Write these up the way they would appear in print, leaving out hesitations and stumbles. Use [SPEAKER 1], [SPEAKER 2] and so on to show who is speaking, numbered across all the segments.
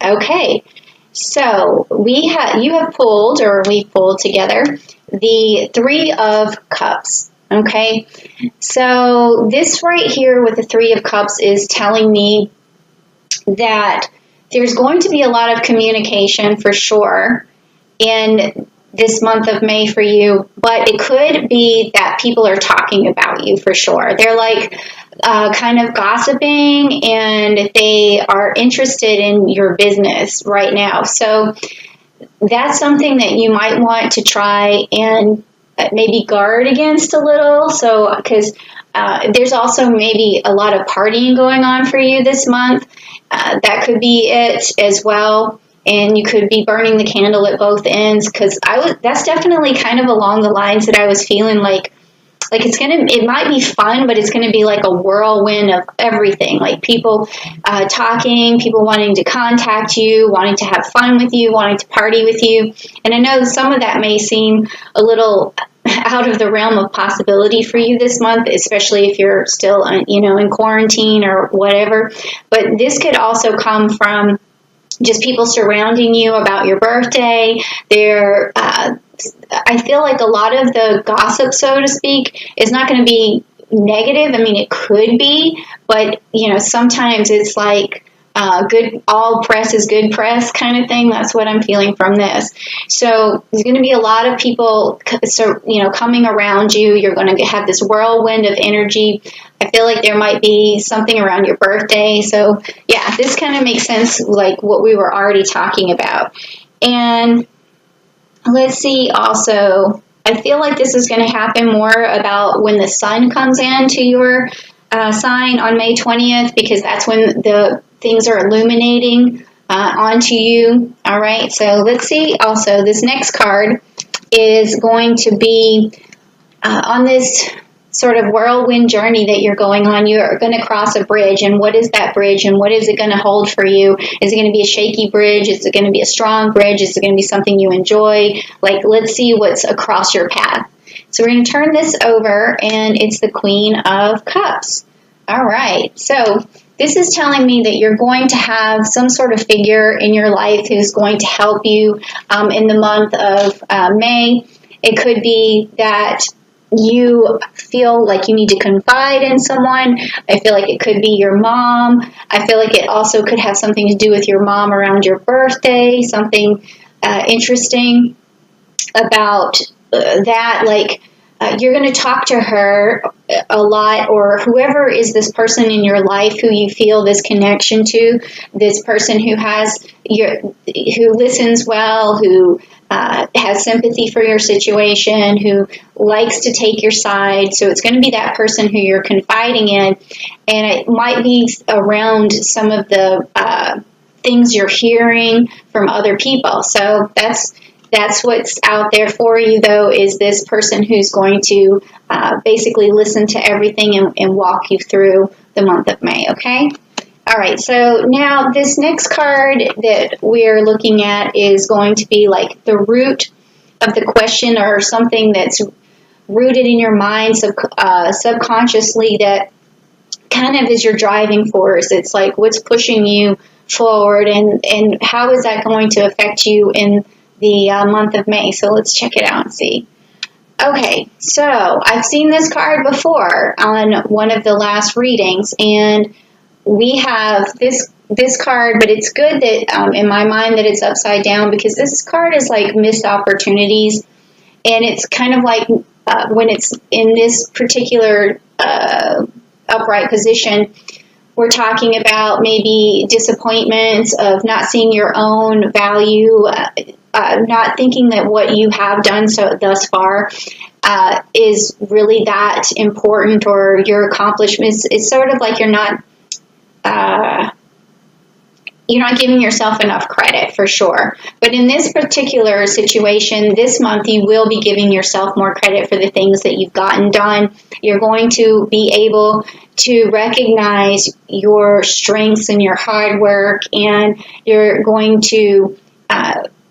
[SPEAKER 1] Okay. So you have pulled, or we pulled together, the Three of Cups. Okay. So this right here with the Three of Cups is telling me that there's going to be a lot of communication for sure in this month of May for you, but it could be that people are talking about you for sure. They're like kind of gossiping, and they are interested in your business right now. So that's something that you might want to try and maybe guard against a little. So, because there's also maybe a lot of partying going on for you this month. That could be it as well. And you could be burning the candle at both ends, because that's definitely kind of along the lines that I was feeling like it might be fun, but it's gonna be like a whirlwind of everything. Like people talking, people wanting to contact you, wanting to have fun with you, wanting to party with you. And I know some of that may seem a little out of the realm of possibility for you this month, especially if you're still, in quarantine or whatever. But this could also come from just people surrounding you about your birthday. I feel like a lot of the gossip, so to speak, is not going to be negative. I mean, it could be, but sometimes it's like good. All press is good press kind of thing. That's what I'm feeling from this. So there's going to be a lot of people, coming around you. You're going to have this whirlwind of energy. I feel like there might be something around your birthday. So yeah, this kind of makes sense, like what we were already talking about. And let's see also, I feel like this is going to happen more about when the sun comes into your sign on May 20th, because that's when the things are illuminating onto you. All right, so let's see also, this next card is going to be on this sort of whirlwind journey that you're going on. You're going to cross a bridge, and what is that bridge, and what is it going to hold for you? Is it going to be a shaky bridge? Is it going to be a strong bridge? Is it going to be something you enjoy? Like, let's see what's across your path. So we're going to turn this over, and it's the Queen of Cups. All right, so this is telling me that you're going to have some sort of figure in your life who's going to help you in the month of May. It could be that you feel like you need to confide in someone. I feel like it could be your mom. I feel like it also could have something to do with your mom around your birthday, something interesting about that. Like you're going to talk to her a lot, or whoever is this person in your life who you feel this connection to, this person who who listens well, who has sympathy for your situation, who likes to take your side. So it's going to be that person who you're confiding in, and it might be around some of the things you're hearing from other people. So that's what's out there for you, though, is this person who's going to basically listen to everything and walk you through the month of May, okay? All right, so now this next card that we're looking at is going to be like the root of the question, or something that's rooted in your mind subconsciously that kind of is your driving force. It's like what's pushing you forward, and how is that going to affect you in the month of May. So let's check it out and see. Okay, so I've seen this card before on one of the last readings, and we have this card, but it's good that in my mind that it's upside down, because this card is like missed opportunities, and it's kind of like when it's in this particular upright position, we're talking about maybe disappointments of not seeing your own value, not thinking that what you have done thus far is really that important, or your accomplishments. It's sort of like you're not giving yourself enough credit, for sure. But in this particular situation, this month, you will be giving yourself more credit for the things that you've gotten done. You're going to be able to recognize your strengths and your hard work, and you're going to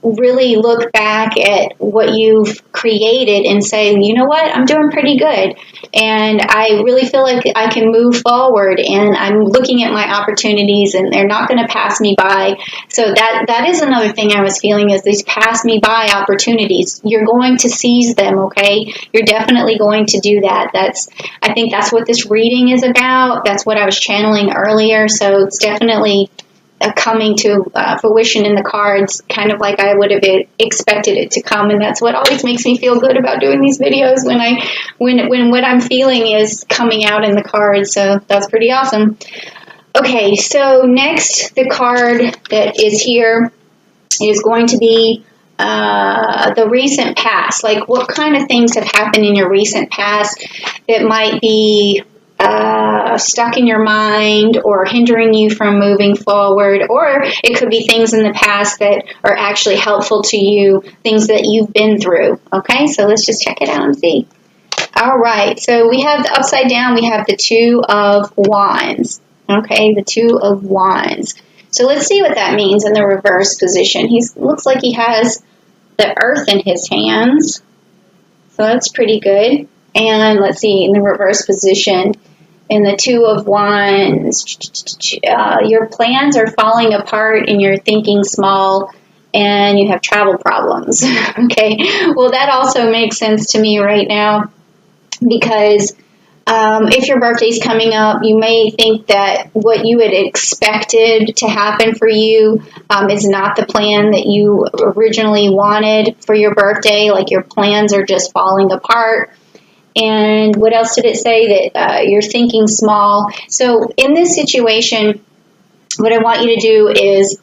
[SPEAKER 1] really look back at what you've created and say, you know what, I'm doing pretty good. And I really feel like I can move forward, and I'm looking at my opportunities and they're not going to pass me by. So that is another thing I was feeling, is these pass me by opportunities. You're going to seize them, okay? You're definitely going to do that. I think that's what this reading is about. That's what I was channeling earlier. So it's definitely coming to fruition in the cards, kind of like I would have expected it to come. And that's what always makes me feel good about doing these videos, when what I'm feeling is coming out in the cards. So that's pretty awesome. Okay, so next, the card that is here is going to be the recent past. Like, what kind of things have happened in your recent past that might be stuck in your mind or hindering you from moving forward, or it could be things in the past that are actually helpful to you, things that you've been through. Okay, so let's just check it out and see. All right, so we have the upside down, we have the Two of Wands. Okay, the Two of Wands. So let's see what that means in the reverse position. He looks like he has the Earth in his hands, so that's pretty good. And let's see, in the reverse position, in the Two of Wands, your plans are falling apart and you're thinking small and you have travel problems. Okay, well, that also makes sense to me right now, because if your birthday's coming up, you may think that what you had expected to happen for you is not the plan that you originally wanted for your birthday. Like, your plans are just falling apart. And what else did it say? That you're thinking small. So in this situation, what I want you to do is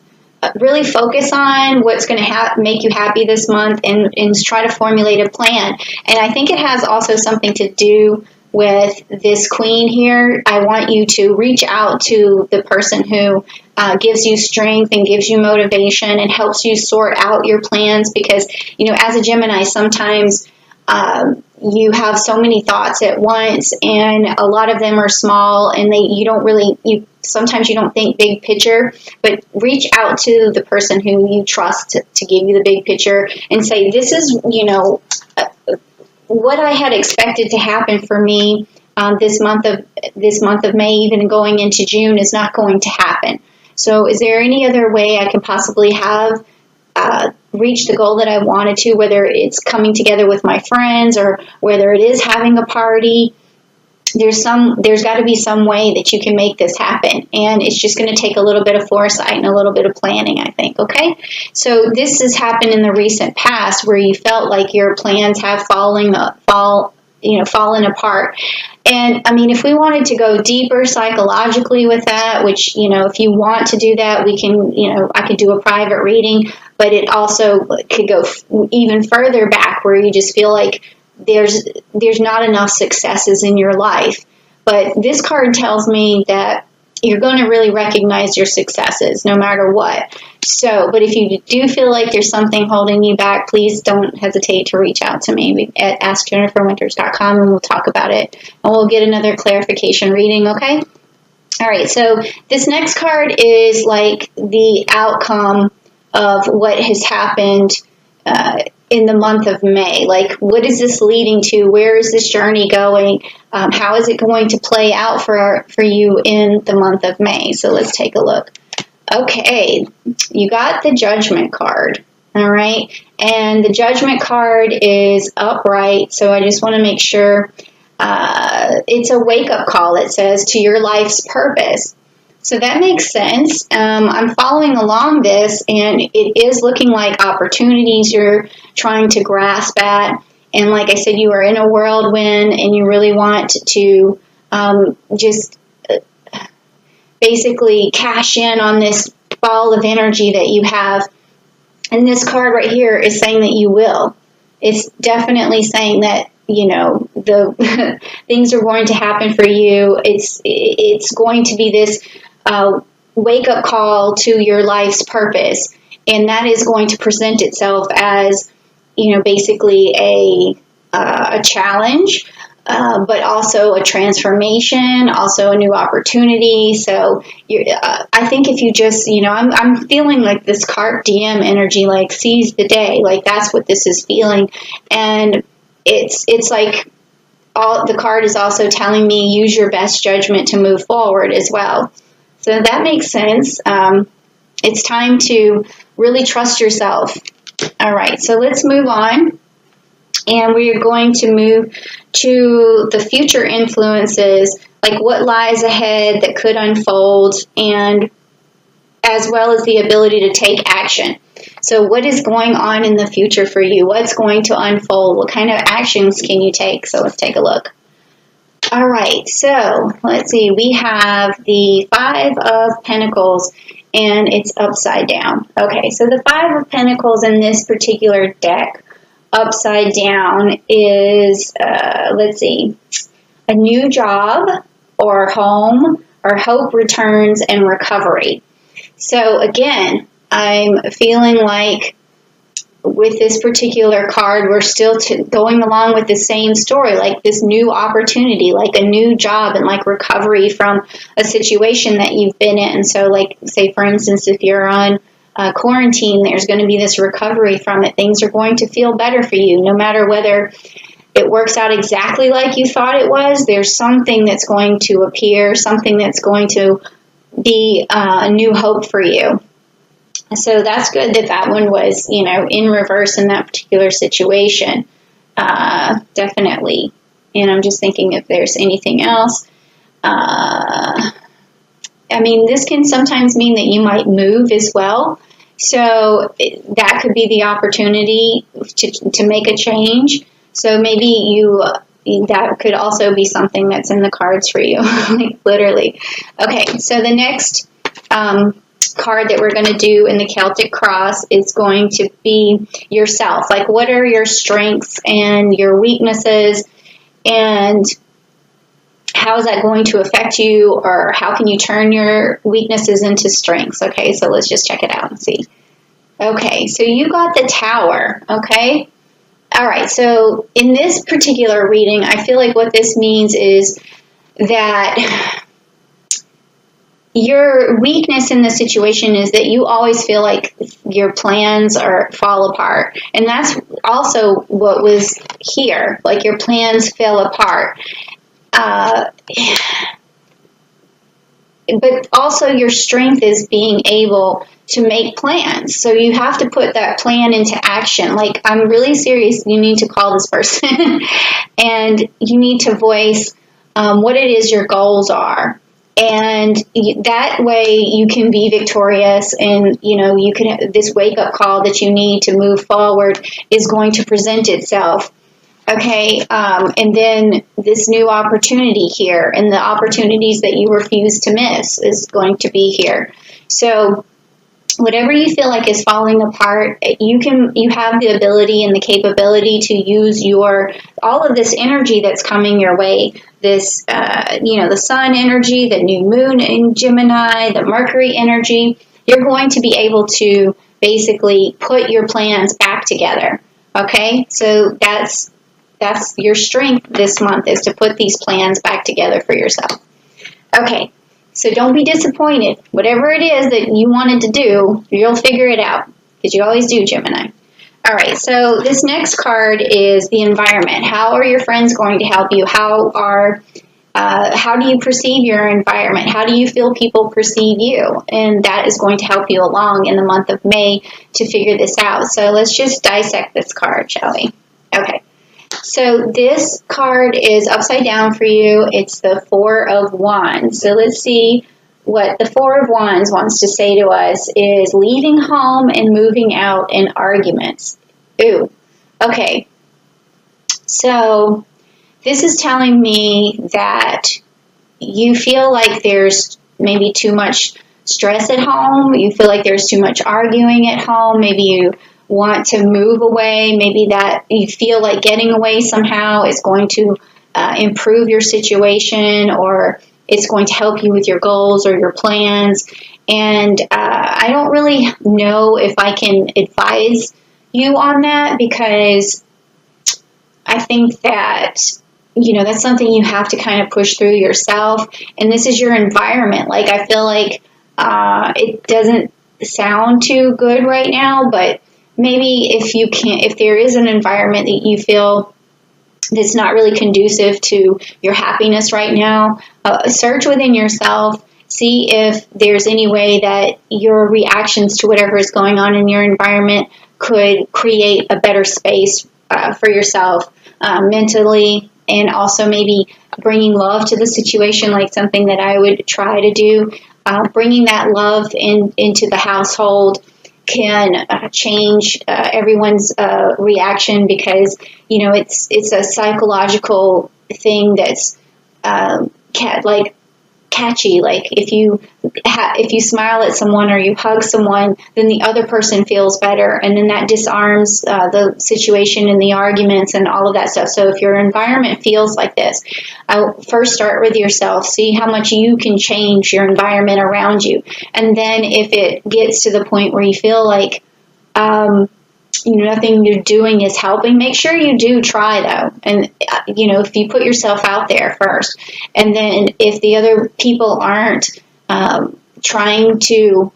[SPEAKER 1] really focus on what's going to make you happy this month, and try to formulate a plan. And I think it has also something to do with this Queen here. I want you to reach out to the person who gives you strength and gives you motivation and helps you sort out your plans, because, you know, as a Gemini, sometimes you have so many thoughts at once, and a lot of them are small, and sometimes you don't think big picture. But reach out to the person who you trust to give you the big picture and say, this is, what I had expected to happen for me this month of May, even going into June, is not going to happen. So is there any other way I can possibly have reach the goal that I wanted to, whether it's coming together with my friends or whether it is having a party? There's got to be some way that you can make this happen, and it's just going to take a little bit of foresight and a little bit of planning, I think. Okay, so this has happened in the recent past, where you felt like your plans have fallen apart. And I mean, if we wanted to go deeper psychologically with that, which, if you want to do that, we can, I could do a private reading, but it also could go even further back, where you just feel like there's not enough successes in your life. But this card tells me that you're going to really recognize your successes no matter what. So, but if you do feel like there's something holding you back, please don't hesitate to reach out to me at AskJenniferWinters.com, and we'll talk about it, and we'll get another clarification reading, okay? All right, so this next card is like the outcome of what has happened in the month of May. Like, what is this leading to? Where is this journey going? How is it going to play out for you in the month of May? So let's take a look. Okay, you got the Judgment card, all right? And the Judgment card is upright, so I just want to make sure it's a wake-up call, it says, to your life's purpose. So that makes sense. I'm following along this, and it is looking like opportunities you're trying to grasp at. And like I said, you are in a whirlwind, and you really want to just basically cash in on this ball of energy that you have. And this card right here is saying that you will. It's definitely saying that, the things are going to happen for you. It's going to be this wake-up call to your life's purpose, and that is going to present itself as, basically a challenge, but also a transformation, also a new opportunity. So I think if you just, I'm feeling like this cart diem energy, like seize the day, like that's what this is feeling. And it's like the card is also telling me use your best judgment to move forward as well. So that makes sense. It's time to really trust yourself. All right, so let's move on. And we are going to move to the future influences, like what lies ahead that could unfold, and as well as the ability to take action. So what is going on in the future for you? What's going to unfold? What kind of actions can you take? So let's take a look. All right, so let's see. We have the Five of Pentacles, and it's upside down. Okay, so the Five of Pentacles in this particular deck, upside down, is, let's see, a new job or home or hope returns and recovery. So again, I'm feeling like with this particular card, we're still going along with the same story, like this new opportunity, like a new job and like recovery from a situation that you've been in. So like, say, for instance, if you're on quarantine, there's going to be this recovery from it. Things are going to feel better for you, no matter whether it works out exactly like you thought it was. There's something that's going to appear, something that's going to be a new hope for you. So that's good that one was, in reverse in that particular situation. Definitely. And I'm just thinking if there's anything else. This can sometimes mean that you might move as well. So that could be the opportunity to make a change. So maybe that could also be something that's in the cards for you, like literally. Okay, so the next card that we're going to do in the Celtic Cross is going to be yourself. Like, what are your strengths and your weaknesses, and how is that going to affect you, or how can you turn your weaknesses into strengths? Okay, so let's just check it out and see. Okay, so you got the Tower, okay? All right, so in this particular reading, I feel like what this means is that your weakness in the situation is that you always feel like your plans fall apart. And that's also what was here, like your plans fell apart. But also your strength is being able to make plans. So you have to put that plan into action. Like, I'm really serious. You need to call this person and you need to voice what it is your goals are. And that way you can be victorious, and you can, this wake up call that you need to move forward is going to present itself. Okay, and then this new opportunity here, and the opportunities that you refuse to miss is going to be here. So whatever you feel like is falling apart, you have the ability and the capability to use all of this energy that's coming your way. This, the sun energy, the new moon in Gemini, the Mercury energy. You're going to be able to basically put your plans back together. Okay, so that's your strength this month, is to put these plans back together for yourself. Okay. So don't be disappointed. Whatever it is that you wanted to do, you'll figure it out, because you always do, Gemini. All right, so this next card is the environment. How are your friends going to help you? How do you perceive your environment? How do you feel people perceive you? And that is going to help you along in the month of May to figure this out. So let's just dissect this card, shall we? Okay. So this card is upside down for you. It's the Four of Wands. So let's see what the Four of Wands wants to say to us is leaving home and moving out in arguments. Ooh, okay. So this is telling me that you feel like there's maybe too much stress at home. You feel like there's too much arguing at home. Maybe you want to move away, maybe that you feel like getting away somehow is going to improve your situation, or it's going to help you with your goals or your plans. And I don't really know if I can advise you on that, because I think that that's something you have to kind of push through yourself. And this is your environment. Like, I feel like it doesn't sound too good right now, but maybe if there is an environment that you feel that's not really conducive to your happiness right now, search within yourself. See if there's any way that your reactions to whatever is going on in your environment could create a better space for yourself mentally, and also maybe bringing love to the situation, like something that I would try to do. Bringing that love into the household can change everyone's reaction, because it's a psychological thing that's catchy. Like, if you smile at someone or you hug someone, then the other person feels better, and then that disarms the situation and the arguments and all of that stuff. So if your environment feels like this, first start with yourself. See how much you can change your environment around you, and then if it gets to the point where you feel like nothing you're doing is helping, make sure you do try, though. And, if you put yourself out there first, and then if the other people aren't trying to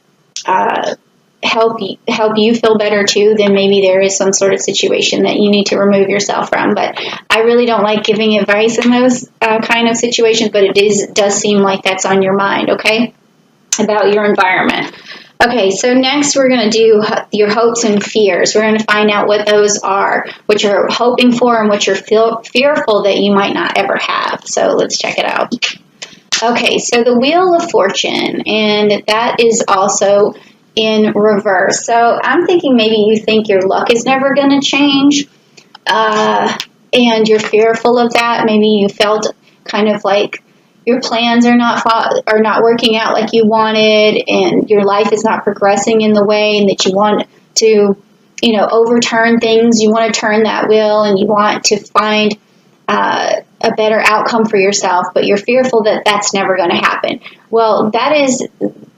[SPEAKER 1] help you feel better too, then maybe there is some sort of situation that you need to remove yourself from. But I really don't like giving advice in those kind of situations, but it does seem like that's on your mind, okay, about your environment. Okay, so next we're going to do your hopes and fears. We're going to find out what those are, what you're hoping for, and what you're fearful that you might not ever have. So let's check it out. Okay, so the Wheel of Fortune, and that is also in reverse. So I'm thinking maybe you think your luck is never going to change, and you're fearful of that. Maybe you felt kind of like your plans are not working out like you wanted, and your life is not progressing in the way and that you want to, overturn things. You want to turn that wheel, and you want to find a better outcome for yourself, but you're fearful that that's never going to happen. Well, that is,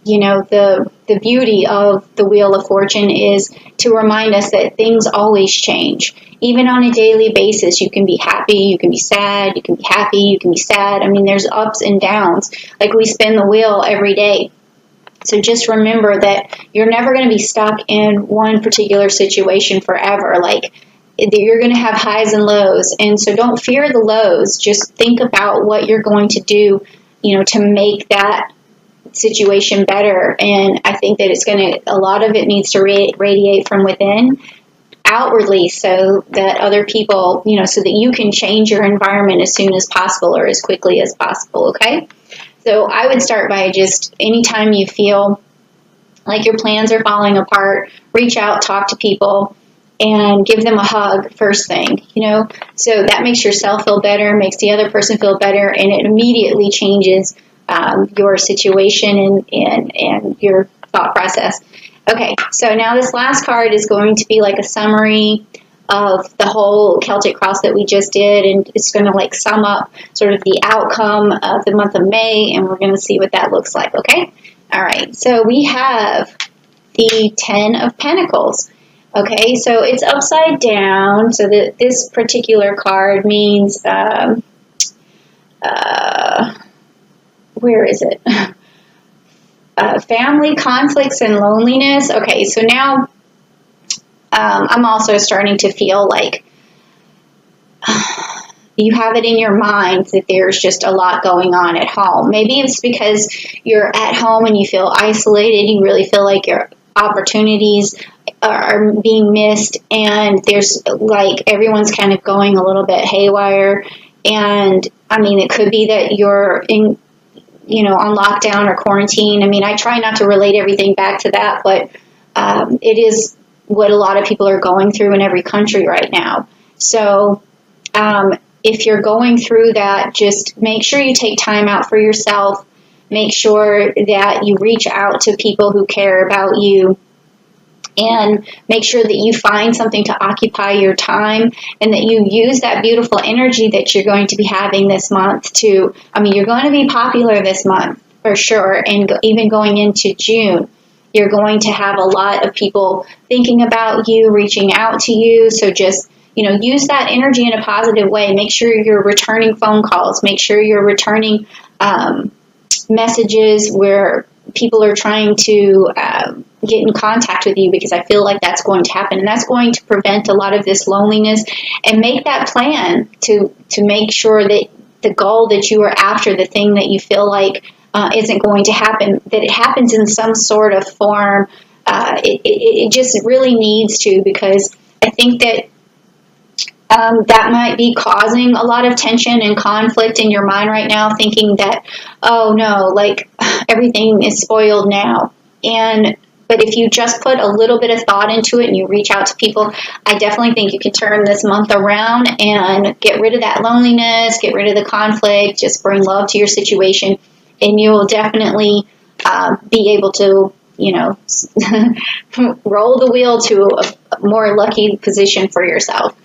[SPEAKER 1] the beauty of the Wheel of Fortune is to remind us that things always change. Even on a daily basis, you can be happy, you can be sad, you can be happy, you can be sad. I mean, there's ups and downs. Like, we spin the wheel every day. So just remember that you're never going to be stuck in one particular situation forever. Like, you're going to have highs and lows. And so don't fear the lows. Just think about what you're going to do, to make that situation better. And I think that a lot of it needs to radiate from within outwardly, so that other people, so that you can change your environment as soon as possible or as quickly as possible. Okay. So I would start by just anytime you feel like your plans are falling apart, reach out, talk to people, and give them a hug first thing, so that makes yourself feel better, makes the other person feel better, and it immediately changes your situation and your thought process. Okay, so now this last card is going to be like a summary of the whole Celtic cross that we just did, and it's going to sum up sort of the outcome of the month of May, and we're going to see what that looks like, okay? All right, so we have the 10 of Pentacles. Okay, so it's upside down, so that this particular card means, where is it? Family conflicts and loneliness. Okay, so now I'm also starting to feel like you have it in your mind that there's just a lot going on at home. Maybe it's because you're at home and you feel isolated. You really feel like your opportunities are being missed, and there's everyone's kind of going a little bit haywire. And I mean, it could be that you're in, on lockdown or quarantine. I mean, I try not to relate everything back to that, but it is what a lot of people are going through in every country right now. So if you're going through that, just make sure you take time out for yourself. Make sure that you reach out to people who care about you, and make sure that you find something to occupy your time, and that you use that beautiful energy that you're going to be having this month you're going to be popular this month for sure. And even going into June, you're going to have a lot of people thinking about you, reaching out to you. So just, use that energy in a positive way. Make sure you're returning phone calls. Make sure you're returning messages where people are trying to get in contact with you, because I feel like that's going to happen, and that's going to prevent a lot of this loneliness. And make that plan to make sure that the goal that you are after, the thing that you feel like isn't going to happen, that it happens in some sort of form. It just really needs to, because I think that that might be causing a lot of tension and conflict in your mind right now, thinking that, oh no, like everything is spoiled now. But if you just put a little bit of thought into it and you reach out to people, I definitely think you can turn this month around and get rid of that loneliness, get rid of the conflict, just bring love to your situation, and you'll definitely be able to, roll the wheel to a more lucky position for yourself.